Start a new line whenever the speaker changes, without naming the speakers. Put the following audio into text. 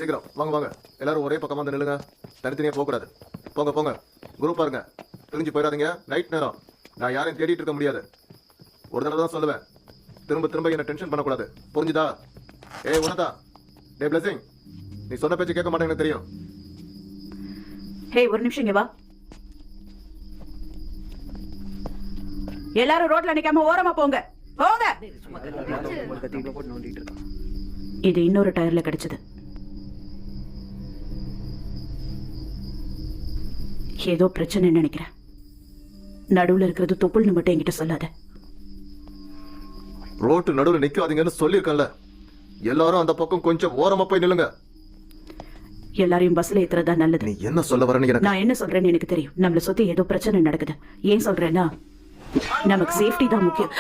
சீக்கிரம் வாங்க வாங்க, எல்லாரும் ஒரே பக்கமா வந்து நில்லுங்க. தனித்தனியா போக கூடாது. போங்க போங்க, குரூப்பா இருங்க. பிரிஞ்சு போயிடாதீங்க. நைட் நேரம் நான் யாரையும் தேடிட்டு இருக்க முடியாது. ஒரு தடவை தான் சொல்லுவேன், திரும்ப திரும்ப என்ன டென்ஷன் பண்ணக்கூடாது. புரிஞ்சுதா? ஏய் உனதா, டே பிளஸிங், நீ சொன்ன பேச்சு கேட்க மாட்டேன்னு எனக்கு தெரியும்.
ஹே, ஒரு நிமிஷம் இங்க வா. எல்லாரும் ரோட்ல நிக்காம ஓரமா போங்க. போங்க. இது இன்னொரு டயர்ல கிடைச்சது. ஏதோ பிரச்சனைன்னு நினைக்கிறேன். நடுவுல இருக்கிறது தொப்புள்னு மட்டும் என்கிட்ட சொல்லாத.
ரோட்டு நடுவில் நிக்காதீங்கன்னு சொல்லியிருக்கேன்ல. எல்லாரும் அந்த பக்கம் கொஞ்சம் ஓரமா போய் நில்லுங்க.
எல்லாரையும் பஸ்ல ஏத்துறதா நல்லது.
நீ என்ன சொல்ல வரேன்னு எனக்கு
நான் என்ன சொல்றேன்னு எனக்கு தெரியும். நம்மள சுத்தி ஏதோ பிரச்சனை நடக்குது. ஏன் சொல்றேன்னா, நமக்கு சேஃப்டி தான் முக்கியம்.